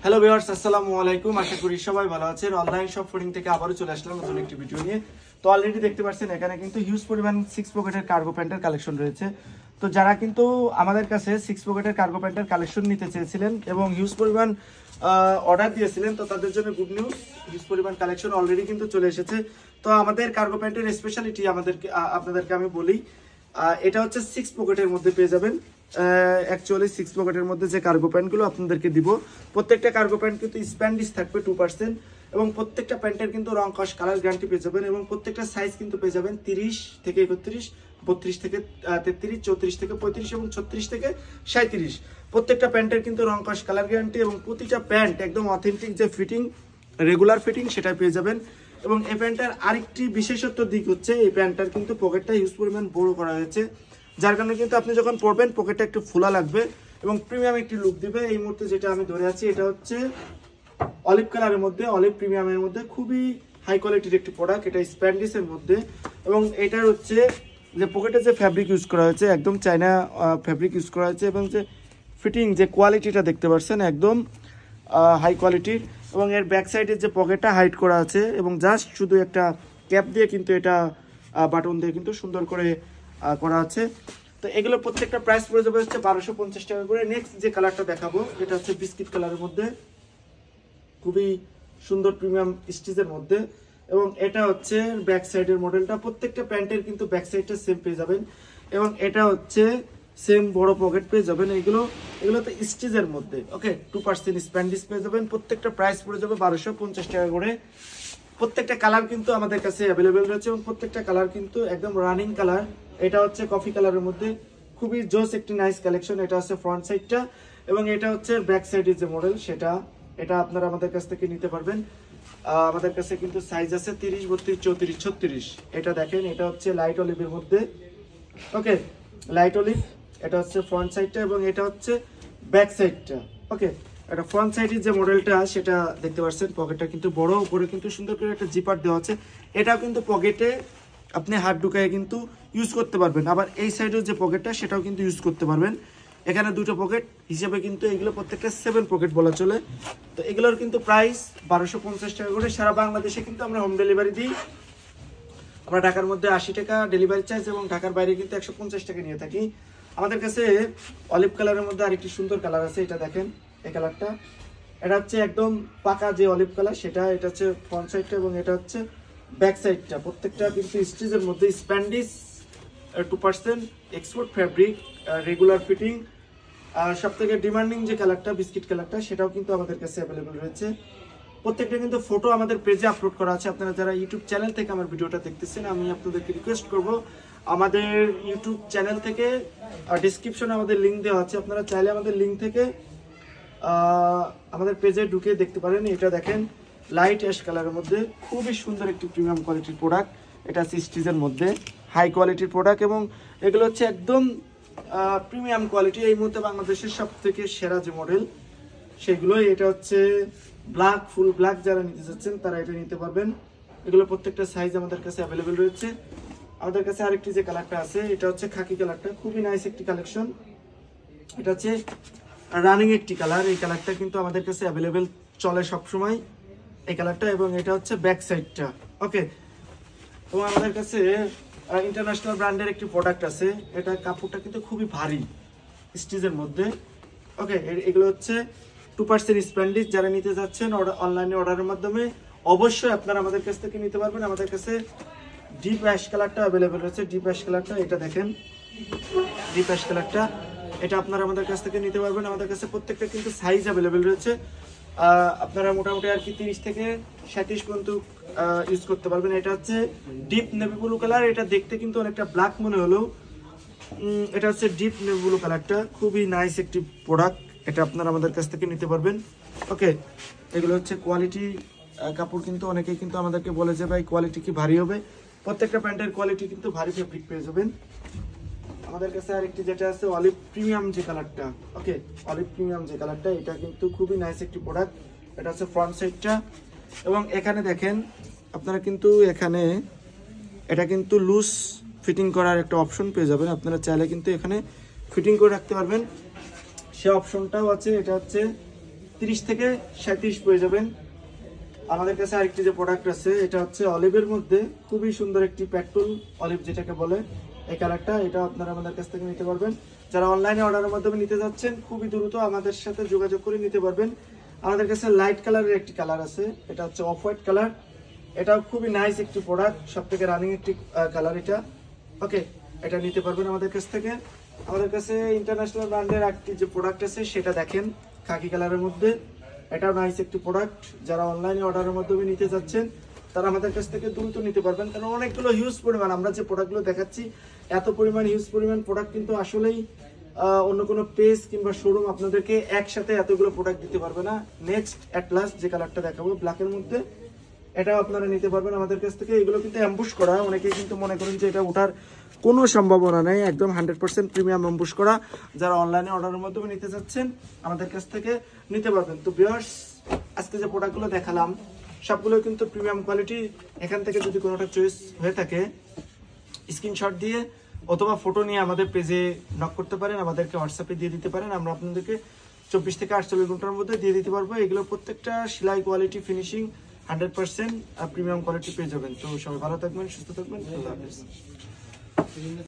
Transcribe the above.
Hello viewers, আসসালামু আলাইকুম। আশা করি সবাই ভালো আছেন। অনলাইন শপ ফুডিং থেকে আবারও চলে আসলাম নতুন একটি ভিডিও নিয়ে। তো অলরেডি দেখতে পাচ্ছেন এখানে কিন্তু হিউজ পরিমাণ 6 পকেটের কার্গো প্যান্টের কালেকশন রয়েছে। তো যারা কিন্তু আমাদের কাছে 6 পকেটের কার্গো প্যান্টের কালেকশন নিতে চেয়েছিলেন এবং হিউজ পরিমাণ অর্ডার দিয়েছিলেন, তো তাদের জন্য গুড নিউজ, হিউজ পরিমাণ কালেকশন অলরেডি কিন্তু চলে এসেছে। তো আমাদের কার্গো প্যান্টের স্পেশালিটি আপনাদেরকে আমি বলি, এটা হচ্ছে 6 পকেটের মধ্যে পেয়ে যাবেন। অ্যাকচুয়ালি 6 পকেটের মধ্যে যে কার্গো প্যান্টগুলো আপনাদেরকে দিব, প্রত্যেকটা কার্গো প্যান্ট কিন্তু স্প্যান্ডিশ থাকবে 2% এবং প্রত্যেকটা প্যান্টের কিন্তু রং কস কালার গ্যারান্টি পেয়ে যাবেন এবং প্রত্যেকটা সাইজ কিন্তু পেয়ে যাবেন 30 থেকে 31, 32 থেকে 33, 34 থেকে 35 এবং 36 থেকে 37। প্রত্যেকটা প্যান্টের কিন্তু রং কস কালার গ্যারান্টি এবং প্রতিটা প্যান্ট একদম অথেন্টিক যে ফিটিং, রেগুলার ফিটিং সেটা পেয়ে যাবেন। এবং এই প্যান্টটার আরেকটি বিশেষত্ব দিক হচ্ছে এই প্যান্টটার কিন্তু পকেটটা হিউজ পরিমাণ বড় করা হয়েছে, যার কারণে কিন্তু আপনি যখন পরবেন পকেটটা একটু ফোলা লাগবে এবং প্রিমিয়াম একটি লুক দিবে। এই মুহূর্তে যেটা আমি ধরে আছি এটা হচ্ছে অলিভ কালারের মধ্যে, অলিভ প্রিমিয়ামের মধ্যে খুবই হাই কোয়ালিটির একটি প্রোডাক্ট। এটা স্প্যান্ডিসের মধ্যে এবং এটার হচ্ছে যে পকেটে যে ফ্যাব্রিক ইউজ করা হয়েছে একদম চায়না ফ্যাব্রিক ইউজ করা হয়েছে এবং যে ফিটিং যে কোয়ালিটিটা দেখতে পাচ্ছেন একদম হাই কোয়ালিটির। এবং এর ব্যাক সাইডের যে পকেটটা হাইড করা আছে এবং জাস্ট শুধু একটা ক্যাপ দিয়ে কিন্তু এটা বাটন দিয়ে কিন্তু সুন্দর করে করা আছে। তো এগুলো প্রত্যেকটা প্রাইস পড়ে যাবে হচ্ছে 1250 টাকা করে। নেক্সট যে কালারটা দেখাবো এটা হচ্ছে বিস্কিট কালারের মধ্যে, খুবই সুন্দর প্রিমিয়াম স্টিচের মধ্যে এবং এটা হচ্ছে ব্যাক সাইডের মডেলটা। প্রত্যেকটা প্যান্টের কিন্তু ব্যাক সাইডটা সেম পেয়ে যাবেন এবং এটা হচ্ছে সেম বড় পকেট পেয়ে যাবেন। এগুলো তো স্টিচের মধ্যে, ওকে, 2% স্প্যান্ডিশ পেয়ে যাবেন। প্রত্যেকটা প্রাইস পড়ে যাবে 1250 টাকা করে। প্রত্যেকটা কালার কিন্তু আমাদের কাছে অ্যাভেলেবেল রয়েছে এবং প্রত্যেকটা কালার কিন্তু একদম রানিং কালার। এটা হচ্ছে কফি কালারের মধ্যে, খুবই জোস একটি নাইস কালেকশন। এটা হচ্ছে ফ্রন্ট সাইডটা এবং এটা হচ্ছে ব্যাক সাইডের যে মডেল সেটা, এটা আপনারা আমাদের কাছ থেকে নিতে পারবেন। আমাদের কাছে কিন্তু সাইজ আছে 30, 32, 34, 36। এটা দেখেন, এটা হচ্ছে লাইট অলিভের মধ্যে, ওকে, লাইট অলিভ। এটা হচ্ছে ফ্রন্ট সাইডটা এবং এটা হচ্ছে ব্যাক সাইডটা, ওকে। এটা ফ্রন্ট সাইডের যে মডেলটা সেটা দেখতে পাচ্ছেন, পকেটটা কিন্তু বড়, উপরে কিন্তু সুন্দর করে একটা জিপার দেওয়া আছে। এটাও কিন্তু পকেটে আপনি হাত ঢুকায় কিন্তু ইউজ করতে পারবেন। আবার এই সাইডের যে পকেটটা সেটাও কিন্তু ইউজ করতে পারবেন। এখানে দুটো পকেট হিসেবে কিন্তু এগুলো প্রত্যেকটা 7 পকেট বলা চলে। তো এগুলোর কিন্তু প্রাইস 1250 টাকা করে। সারা বাংলাদেশে কিন্তু আমরা হোম ডেলিভারি দিই। আমরা ঢাকার মধ্যে 80 টাকা ডেলিভারি চার্জ এবং ঢাকার বাইরে কিন্তু 150 টাকা নিয়ে থাকি। আমাদের কাছে অলিভ কালারের মধ্যে আরেকটি সুন্দর কালার আছে, এটা দেখেন এই কালারটা। এটা হচ্ছে একদম পাকা যে অলিভ কালার সেটা, এটা হচ্ছে ফ্রন্ট সাইডটা এবং এটা হচ্ছে ব্যাক সাইডটা। প্রত্যেকটা কিন্তু স্টিচের মধ্যে স্প্যান্ডিশ 2% এক্সপোর্ট ফ্যাব্রিক, রেগুলার ফিটিং। সব থেকে ডিমান্ডিং যে কালারটা বিস্কিট কালারটা সেটাও কিন্তু আমাদের কাছে অ্যাভেলেবেল রয়েছে। প্রত্যেকটা কিন্তু ফটো আমাদের পেজে আপলোড করা আছে। আপনারা যারা ইউটিউব চ্যানেল থেকে আমার ভিডিওটা দেখতেছেন, আমি আপনাদেরকে রিকোয়েস্ট করব আমাদের ইউটিউব চ্যানেল থেকে ডিসক্রিপশনে আমাদের লিঙ্ক দেওয়া আছে, আপনারা চাইলে আমাদের লিঙ্ক থেকে আমাদের পেজে ঢুকে দেখতে পারেন। এটা দেখেন লাইট অ্যাশ কালারের মধ্যে খুবই সুন্দর একটি প্রিমিয়াম কোয়ালিটির প্রোডাক্ট। এটা সিস্টিজের মধ্যে হাই কোয়ালিটির প্রোডাক্ট এবং এগুলো হচ্ছে একদম প্রিমিয়াম কোয়ালিটি। এই মুহূর্তে বাংলাদেশের সব থেকে সেরা যে মডেল সেগুলোই। এটা হচ্ছে ব্ল্যাক, ফুল ব্ল্যাক, যারা নিতে চাচ্ছেন তারা এটা নিতে পারবেন। এগুলো প্রত্যেকটা সাইজ আমাদের কাছে অ্যাভেলেবেল রয়েছে। আমাদের কাছে আরেকটি যে কালারটা আছে এটা হচ্ছে খাকি কালারটা, খুবই নাইস একটি কালেকশন। এটা হচ্ছে রানিং একটি কালার, এই কালারটা কিন্তু আমাদের কাছে অ্যাভেলেবেল চলে সবসময় এই কালারটা। এবং এটা হচ্ছে ব্যাক সাইডটা, ওকে। এবং আমাদের কাছে ইন্টারন্যাশনাল ব্র্যান্ডের একটি প্রোডাক্ট আছে, এটা কাপড়টা কিন্তু খুবই ভারী স্টিচের মধ্যে, ওকে। এগুলো হচ্ছে 2% স্প্যান্ডিশ। যারা নিতে যাচ্ছেন অনলাইনে অর্ডারের মাধ্যমে অবশ্যই আপনারা আমাদের কাছ থেকে নিতে পারবেন। আমাদের কাছে ডিপ অ্যাশ কালারটা অ্যাভেলেবেল রয়েছে, ডিপ অ্যাশ কালারটা, এটা দেখেন ডিপ অ্যাশ কালারটা, এটা আপনারা আমাদের কাছ থেকে নিতে পারবেন। আমাদের কাছে প্রত্যেকটা কিন্তু সাইজ অ্যাভেলেবেল রয়েছে। আপনারা মোটামুটি আর কি 30 থেকে 37 পর্যন্ত ইউজ করতে পারবেন। এটা হচ্ছে ডিপ নেভি ব্লু কালার, এটা দেখতে কিন্তু অনেকটা ব্ল্যাক মনে হলো, এটা হচ্ছে ডিপ নেভি ব্লু কালারটা, খুবই নাইস একটি প্রোডাক্ট। এটা আপনারা আমাদের কাছ থেকে নিতে পারবেন, ওকে। এগুলো হচ্ছে কোয়ালিটি কাপড়, কিন্তু অনেকেই কিন্তু আমাদেরকে বলে যে ভাই কোয়ালিটি কি ভারী হবে। প্রত্যেকটা প্যান্টের কোয়ালিটি কিন্তু ভারী ফেব্রিক পেয়ে যাবেন। আমাদের কাছে আরেকটি যেটা আছে অলিভ প্রিমিয়াম যে কালারটা, ওকে, অলিভ প্রিমিয়াম যে কালারটা, এটা কিন্তু খুবই নাইস একটি প্রোডাক্ট। এটা হচ্ছে ফ্রন্ট সাইডটা এবং এখানে দেখেন আপনারা কিন্তু এখানে এটা কিন্তু লুজ ফিটিং করার একটা অপশন পেয়ে যাবেন। আপনারা চাইলে কিন্তু এখানে ফিটিং করে রাখতে পারবেন, সে অপশনটাও আছে। এটা হচ্ছে 30 থেকে 37 পেয়ে যাবেন। আমাদের কাছে আরেকটি যে প্রোডাক্ট আছে এটা হচ্ছে অলিভের মধ্যে খুবই সুন্দর একটি পেট্রোল অলিভ যেটাকে বলে এই কালারটা, এটা আপনারা আমাদের কাছ থেকে নিতে পারবেন। যারা অনলাইনে অর্ডারের মাধ্যমে নিতে যাচ্ছেন খুবই দ্রুত আমাদের সাথে যোগাযোগ করে নিতে পারবেন। আমাদের কাছে লাইট কালারের একটি কালার আছে, এটা হচ্ছে অফ হোয়াইট কালার, এটাও খুবই নাইস একটি প্রোডাক্ট, সবথেকে রানিং একটি কালার এটা। ওকে, এটা নিতে পারবেন আমাদের কাছ থেকে। আমাদের কাছে ইন্টারন্যাশনাল ব্র্যান্ডের একটি যে প্রোডাক্ট আছে সেটা দেখেন খাকি কালারের মধ্যে, এটাও নাইস একটি প্রোডাক্ট। যারা অনলাইনে অর্ডারের মাধ্যমে নিতে যাচ্ছেন তারা আমাদের কাছ থেকে দ্রুত নিতে পারবেন, কারণ অনেকগুলো হিউজ পরিমাণ আমরা যে প্রোডাক্টগুলো দেখাচ্ছি এত পরিমাণ হিউজ পরিমাণ প্রোডাক্ট কিন্তু আসলেই অন্য কোনো পেজ কিংবা শোরুম আপনাদেরকে একসাথে এতগুলো প্রোডাক্ট দিতে পারবে না। নেক্সট অ্যাট লাস্ট যে কালারটা দেখাবো ব্ল্যাকের মধ্যে, এটাও আপনারা নিতে পারবেন আমাদের কাছ থেকে। এগুলো কিন্তু অ্যাম্বুশ করা, অনেকেই কিন্তু মনে করেন যে এটা ওঠার কোনো সম্ভাবনা নেই, একদম 100% প্রিমিয়াম অ্যাম্বুশ করা। যারা অনলাইনে অর্ডারের মাধ্যমে নিতে যাচ্ছেন আমাদের কাছ থেকে নিতে পারবেন। তো ভিউয়ার্স, আজকে যে প্রোডাক্টগুলো দেখালাম সবগুলো কিন্তু প্রিমিয়াম কোয়ালিটি। এখান থেকে যদি কোনোটা চয়েস হয়ে থাকে স্ক্রিনশট দিয়ে অথবা ফটো নিয়ে আমাদের পেজে নক করতে পারেন, আমাদেরকে হোয়াটসঅ্যাপে দিয়ে দিতে পারেন, আমরা আপনাদেরকে 24 থেকে 48 ঘন্টার মধ্যে দিয়ে দিতে পারবো। এগুলো প্রত্যেকটা সেলাই কোয়ালিটি ফিনিশিং 100% প্রিমিয়াম কোয়ালিটি পেয়ে যাবেন। তো সবাই ভালো থাকবেন, সুস্থ থাকবেন, আল্লাহ হাফেজ।